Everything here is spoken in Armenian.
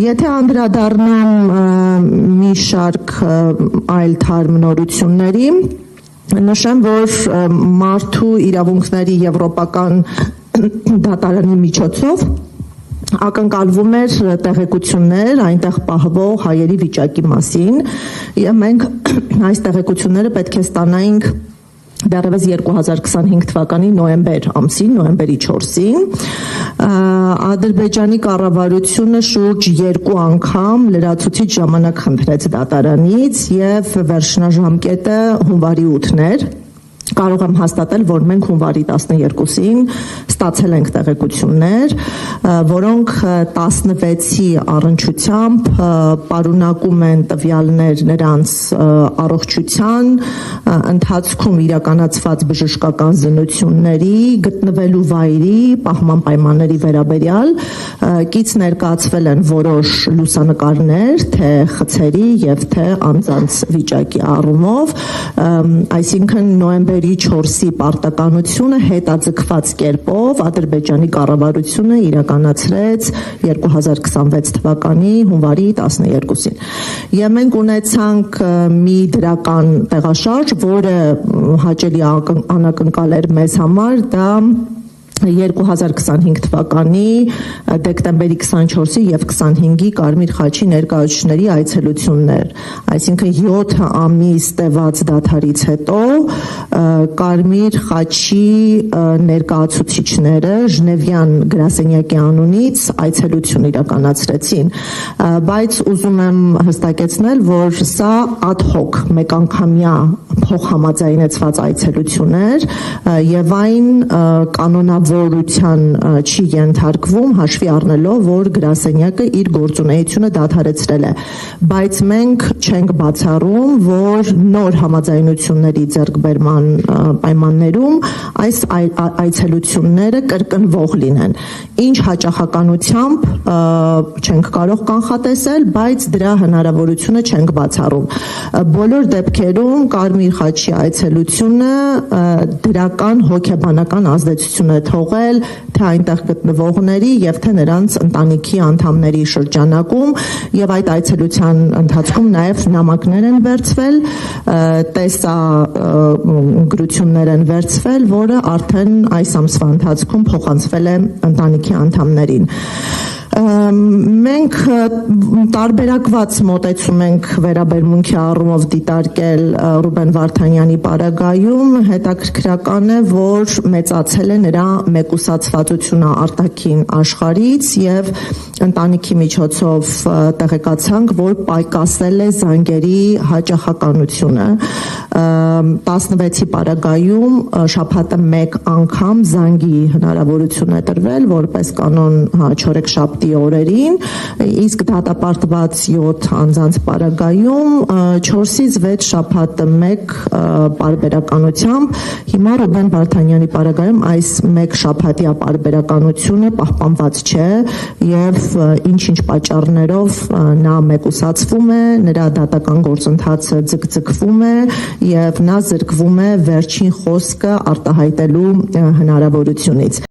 Եթե անդրադառնամ մի շարք այլ թարմնորությունների, նշեմ, որ մարդու իրավունքների եվրոպական դատարանի միջոցով ակնկալվում էր տեղեկություններ այնտեղ պահվող հայերի վիճակի մասին, եւ մենք այս տեղեկությունները պետք է ստանայինք դեռևս 2025 թվականի նոյեմբեր ամսին, նոյեմբերի 4-ին, Ադրբեջանի կառավարությունը շուրջ 2 անգամ լրացուցիչ ժամանակ խնդրեց դատարանից եւ վերջնաժամկետը հունվարի 8-ն էր։ Կարող եմ հաստատել, որ մենք հունվարի 12-ին ստացել ենք տեղեկություններ, որոնք 16-ի առնչությամբ պարունակում են տվյալներ նրանց առողջության ընթացքում իրականացված բժշկական զննությունների, գտնվելու վայրի, պահման պայմանների վերաբերյալ, կից ներկայացվել են որոշ լուսանկարներ, թե խցերի եւ թե անձանց վիճակի առումով, այսինքն նոյեմբերի 4-ի պարտականությունը հետաձգված կերպով Ադրբեջանի կառավարությունը իրականացրեց 2026 թվականի հունվարի 12-ին։ Եվ մենք ունեցանք մի դրական տեղաշարժ, որը հաճելի անակնկալ էր մեզ համար, դա 2025 թվականի դեկտեմբերի 24-ի եւ 25-ի Կարմիր խաչի ներկայացուցիչների այցելություններ, այսինքն 7 ամիս տևած դադարից հետո Կարմիր խաչի ներկայացուցիչները Ժնևյան գրասենյակի անունից այցելություն իրականացրեցին, բայց ուզում եմ հստակեցնել, որ սա ad hoc մեկանգամյա փոխհամաձայնեցված այցելություն էր եւ այն կանոնավորության չի ենթարկվում, հաշվի առնելով, որ գրասենյակը իր գործունեությունը դադարեցրել է, բայց մենք չենք բացառում, որ նոր համաձայնությունների ձեռքբերման պայմաններում այս այցելությունները կրկնվող լինեն, ինչ հաճախականությամբ չենք կարող կանխատեսել, բայց դրա հնարավորությունը չենք բացառում։ Բոլոր դեպքերում Կարմիր խաչի այցելությունը դրական հոգեբանական ազդեցություն է թողել թե այնտեղ գտնվողների եւ թե նրանց ընտանիքի անդամների շրջանակում, եւ այդ այցելության ընթացքում նաեւ նամակներ են վերցվել, տեսագրություններ են վերցվել, որը արդեն այս ամսվա ընթացքում փոխանցվել է ընտանիքի անդամներին։ Մենք տարբերակված մոտեցում ենք վերաբերմունքի առումով դիտարկել Ռուբեն Վարդանյանի պարագայում, հետաքրքրական է, որ մեծացել է նրա մեկուսացվածությունը արտաքին աշխարհից եւ ընտանիքի միջոցով տեղեկացանք, որ պակասել է զանգերի հաճախականությունը, 16-ի պարագայում շաբաթը 1 անգամ զանգի հնարավորություն է տրվել, որպես կանոն չորեքշաբթի օրերին, իսկ դատապարտված 7 անձանց պարագայում 4-ից 6 շաբաթը 1 պարբերականությամբ, հիմա Ռուբեն Վարդանյանի պարագայում այս 1 շաբաթյա պարբերականությունը պահպանված չէ եւ ինչ-ինչ պատճառներով նա մեկուսացվում է, նրա դատական գործընթացը ձգձգվում է եւ նա զրկվում է վերջին խոսքը արտահայտելու հնարավորությունից։